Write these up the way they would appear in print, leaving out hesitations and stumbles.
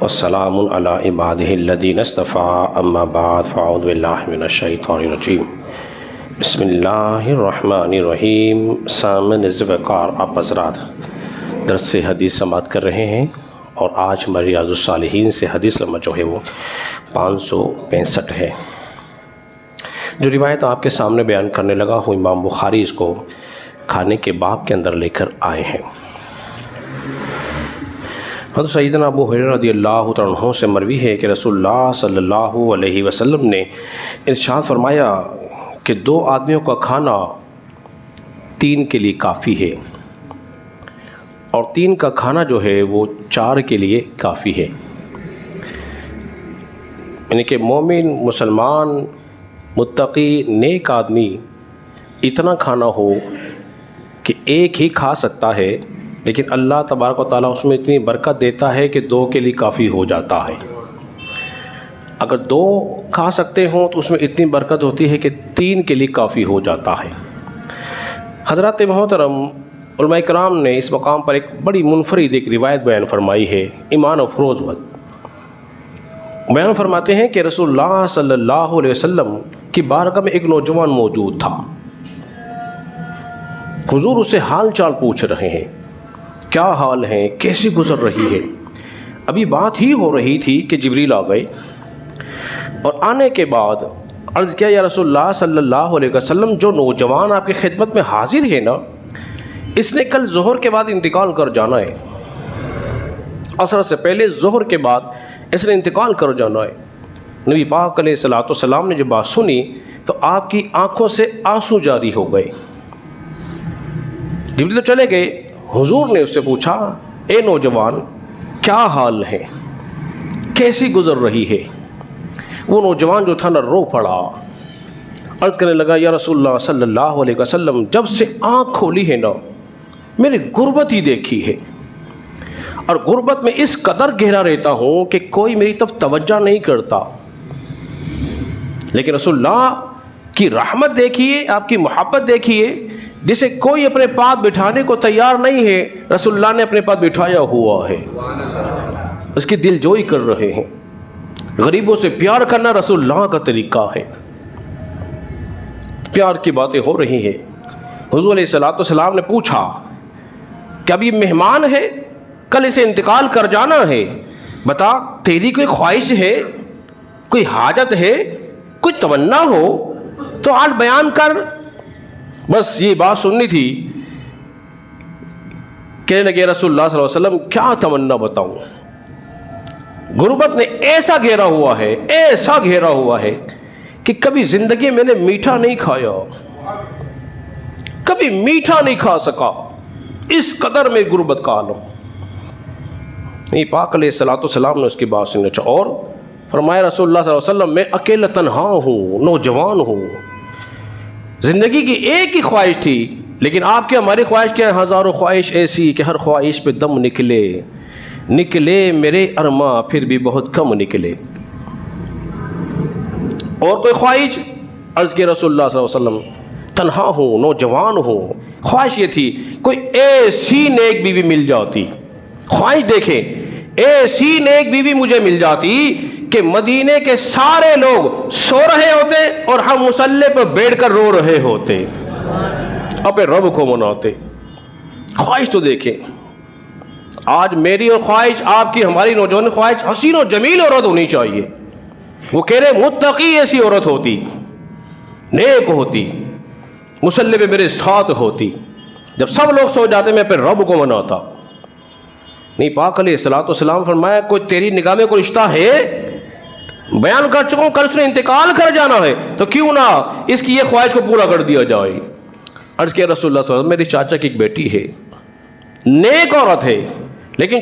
والسلام علی عبادہ الذین اصطفیٰ اما بعد فاعوذ باللہ من الشیطان الرجیم بسم اللہ الرحمن الرحیم۔ سامعین وقار، آپ حضرات درس حدیث سماعت کر رہے ہیں اور آج ہماری ریاض الصالحین سے حدیث نمبر جو ہے وہ 565 ہے۔ جو روایت آپ کے سامنے بیان کرنے لگا ہوں، امام بخاری اس کو کھانے کے باب کے اندر لے کر آئے ہیں۔ حضرت سیدنا ابو ہریرہ رضی اللہ تعالیٰ عنہ سے مروی ہے کہ رسول اللہ صلی اللہ علیہ وسلم نے ارشاد فرمایا کہ 2 آدمیوں کا کھانا 3 کے لیے کافی ہے، اور 3 کا کھانا جو ہے وہ 4 کے لیے کافی ہے۔ یعنی کہ مومن، مسلمان، متقی، نیک آدمی اتنا کھانا ہو کہ ایک ہی کھا سکتا ہے، لیکن اللہ تبارک و تعالیٰ اس میں اتنی برکت دیتا ہے کہ 2 کے لیے کافی ہو جاتا ہے۔ اگر 2 کھا سکتے ہوں تو اس میں اتنی برکت ہوتی ہے کہ 3 کے لیے کافی ہو جاتا ہے۔ حضرات محترم، علماء کرام نے اس مقام پر ایک بڑی منفرد ایک روایت بیان فرمائی ہے۔ ایمان افروز بیان فرماتے ہیں کہ رسول اللہ صلی اللہ علیہ وسلم کی بارگاہ میں ایک نوجوان موجود تھا۔ حضور اس سے حال چال پوچھ رہے ہیں، کیا حال ہے، کیسی گزر رہی ہے۔ ابھی بات ہی ہو رہی تھی کہ جبریل آ گئے، اور آنے کے بعد عرض کیا، یا رسول اللہ صلی اللہ علیہ وسلم، جو نوجوان آپ کی خدمت میں حاضر ہے نا، اس نے کل ظہر کے بعد انتقال کر جانا ہے۔ عصر سے پہلے ظہر کے بعد اس نے انتقال کر جانا ہے۔ نبی پاک علیہ الصلوۃ والسلام نے جب بات سنی تو آپ کی آنکھوں سے آنسو جاری ہو گئے۔ جبریل تو چلے گئے، حضور نے اس سے پوچھا، اے نوجوان، کیا حال ہے، کیسی گزر رہی ہے۔ وہ نوجوان جو تھا نا، رو پڑا، عرض کرنے لگا، یا رسول اللہ صلی اللہ علیہ وسلم، جب سے آنکھ کھولی ہے نا، میں نے غربت ہی دیکھی ہے، اور غربت میں اس قدر گہرا رہتا ہوں کہ کوئی میری طرف توجہ نہیں کرتا۔ لیکن رسول اللہ کی رحمت دیکھیے، آپ کی محبت دیکھیے، جسے کوئی اپنے پاس بٹھانے کو تیار نہیں ہے، رسول اللہ نے اپنے پاس بٹھایا ہوا ہے، اس کی دل جوئی کر رہے ہیں۔ غریبوں سے پیار کرنا رسول اللہ کا طریقہ ہے۔ پیار کی باتیں ہو رہی ہیں۔ حضور علیہ الصلوۃ والسلام نے پوچھا کہ اب یہ مہمان ہے، کل اسے انتقال کر جانا ہے، بتا تیری کوئی خواہش ہے، کوئی حاجت ہے، کوئی تمنا ہو تو آج بیان کر۔ بس یہ بات سننی تھی۔ کہنے لگے، رسول اللہ صلی اللہ علیہ وسلم، کیا تمنا بتاؤں۔ غربت نے ایسا گھیرا ہوا ہے، ایسا گھیرا ہوا ہے کہ کبھی زندگی میں نے میٹھا نہیں کھایا، کبھی میٹھا نہیں کھا سکا، اس قدر میں غربت کا عالم۔ نہیں، پاک علیہ الصلوۃ والسلام نے اس کی بات سنی، اور فرمایا، رسول اللہ صلی اللہ علیہ وسلم، میں اکیلا تنہا ہوں، نوجوان ہوں، زندگی کی ایک ہی خواہش تھی، لیکن آپ کی ہماری خواہش کیا ہے؟ ہزاروں خواہش ایسی کہ ہر خواہش پہ دم نکلے میرے ارماں، پھر بھی بہت کم نکلے۔ اور کوئی خواہش؟ عرض کی، رسول اللہ صلی اللہ علیہ وسلم، تنہا ہوں، نوجوان ہوں، خواہش یہ تھی کوئی ایسی نیک بیوی مل جاتی۔ خواہش دیکھیں، ایسی نیک بیوی مجھے مل جاتی کہ مدینے کے سارے لوگ سو رہے ہوتے اور ہم مصلی پر بیٹھ کر رو رہے ہوتے، اپنے رب کو مناتے۔ خواہش تو دیکھیں، آج میری اور خواہش، آپ کی، ہماری نوجوان خواہش حسین و جمیل عورت ہونی چاہیے۔ وہ کہہ رہے متقی ایسی عورت ہوتی، نیک ہوتی، مصلی پہ میرے ساتھ ہوتی، جب سب لوگ سو جاتے میں اپنے رب کو مناتا۔ نہیں، پاک علیہ الصلوۃ والسلام فرمایا، کوئی تیری نگاہ میں کوئی رشتہ ہے؟ بیان کر چکا ہوں، کل اس نے انتقال کر جانا ہے، تو کیوں نہ اس کی یہ خواہش کو پورا کر دیا جائے۔ عرض کیا، رسول اللہ صلی اللہ علیہ وسلم، میری چاچا کی ایک بیٹی ہے، نیک عورت ہے، لیکن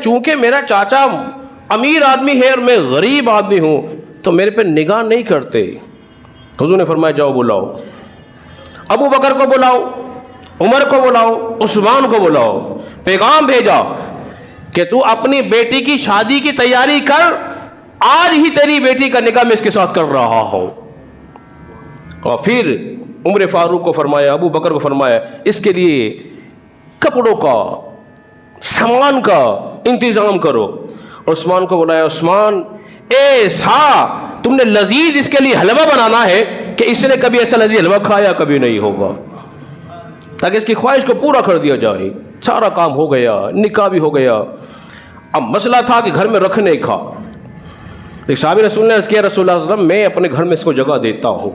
چونکہ میرا چاچا امیر آدمی ہے اور میں غریب آدمی ہوں، تو میرے پہ نگاہ نہیں کرتے۔ حضور نے فرمایا، جاؤ بلاؤ، ابو بکر کو بلاؤ، عمر کو بلاؤ، عثمان کو بلاؤ، پیغام بھیجا کہ تو اپنی بیٹی کی شادی کی تیاری کر، آج ہی تیری بیٹی کا نکاح میں اس کے ساتھ کر رہا ہوں۔ اور پھر عمر فاروق کو فرمایا، ابو بکر کو فرمایا، اس کے لیے کپڑوں کا، سامان کا انتظام کرو۔ عثمان کو بلایا، عثمان ایسا تم نے لذیذ اس کے لیے حلوہ بنانا ہے کہ اس نے کبھی ایسا لذیذ حلوہ کھایا کبھی نہیں ہوگا، تاکہ اس کی خواہش کو پورا کر دیا جائے۔ سارا کام ہو گیا، نکاح بھی ہو گیا، اب مسئلہ تھا کہ گھر میں رکھنے کا۔ ایک صحابی رسول نے عرض کیا، رسول اللہ صلی اللہ علیہ وسلم میں اپنے گھر میں اس کو جگہ دیتا ہوں۔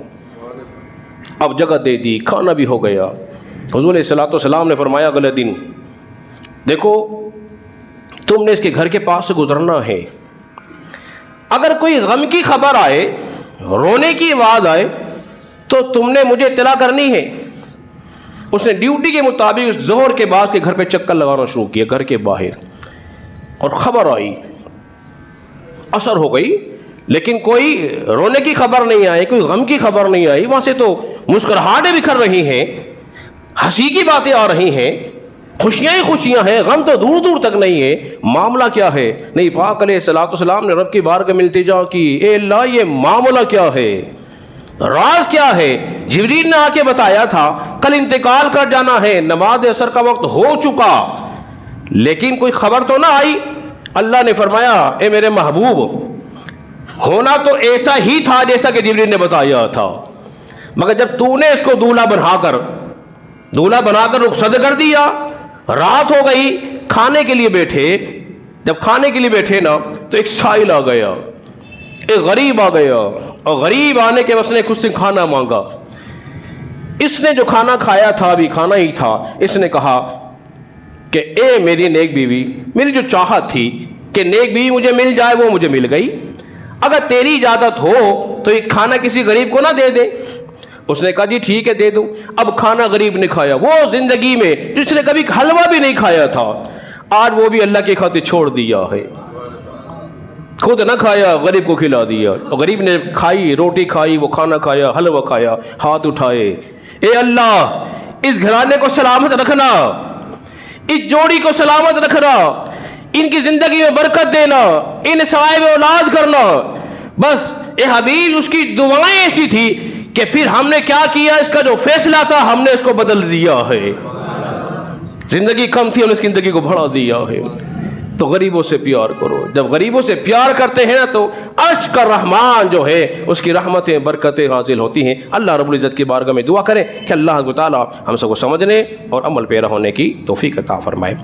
اب جگہ دے دی، کھانا بھی ہو گیا۔ حضور علیہ الصلوۃ والسلام نے فرمایا اگلے دن، دیکھو تم نے اس کے گھر کے پاس سے گزرنا ہے، اگر کوئی غم کی خبر آئے، رونے کی آواز آئے تو تم نے مجھے اطلاع کرنی ہے۔ اس نے ڈیوٹی کے مطابق ظہر کے بعد کے گھر پہ چکر لگانا شروع کیا گھر کے باہر، اور خبر آئی، اثر ہو گئی، لیکن کوئی رونے کی خبر نہیں آئی، کوئی غم کی خبر نہیں آئی۔ وہاں سے تو مسکراہٹیں بکھر رہی ہیں، ہنسی کی باتیں آ رہی ہیں، خوشیاں ہی خوشیاں ہیں، غم تو دور دور تک نہیں ہے۔ معاملہ کیا ہے؟ نہیں، پاک علیہ الصلوۃ والسلام نے رب کی بارگاہ میں التجا کی، اے اللہ یہ معاملہ کیا ہے، راز کیا ہے؟ جبریل نے آ کے بتایا تھا کل انتقال کر جانا ہے، نماز عصر کا وقت ہو چکا، لیکن کوئی خبر تو نہ آئی۔ اللہ نے فرمایا، اے میرے محبوب، ہونا تو ایسا ہی تھا جیسا کہ جبریل نے بتایا تھا، مگر جب تو نے اس کو دولہا بنا کر رخصت کر دیا، رات ہو گئی، کھانے کے لیے بیٹھے، جب کھانے کے لیے بیٹھے نا تو ایک سائل آ گیا، ایک غریب آ گیا، اور غریب آنے کے واسطے کچھ سے کھانا مانگا۔ اس نے جو کھانا کھایا تھا، ابھی کھانا ہی تھا، اس نے کہا کہ اے میری نیک بیوی، میری جو چاہت تھی کہ نیک بیوی مجھے مل جائے وہ مجھے مل گئی، اگر تیری اجازت ہو تو یہ کھانا کسی غریب کو نہ دے دے۔ اس نے کہا جی ٹھیک ہے دے دوں۔ اب کھانا غریب نے کھایا، وہ زندگی میں جس نے کبھی حلوہ بھی نہیں کھایا تھا، آج وہ بھی اللہ کی خاطر چھوڑ دیا ہے، خود نہ کھایا غریب کو کھلا دیا، غریب نے کھائی، روٹی کھائی، وہ کھانا کھایا، حلوہ کھایا، ہاتھ اٹھائے، اے اللہ اس گھرانے کو سلامت رکھنا، اس جوڑی کو سلامت رکھنا، ان کی زندگی میں برکت دینا، ان صاحب اولاد کرنا۔ بس اے حبیب اس کی دعائیں ایسی تھی کہ پھر ہم نے کیا کیا، اس کا جو فیصلہ تھا ہم نے اس کو بدل دیا ہے۔ زندگی کم تھی، ہم نے اس کی زندگی کو بڑھا دیا ہے۔ تو غریبوں سے پیار کرو، جب غریبوں سے پیار کرتے ہیں نا تو عرش کا رحمان جو ہے اس کی رحمتیں برکتیں حاصل ہوتی ہیں۔ اللہ رب العزت کی بارگاہ میں دعا کریں کہ اللہ تعالیٰ ہم سب کو سمجھنے اور عمل پیرا ہونے کی توفیق عطا فرمائے۔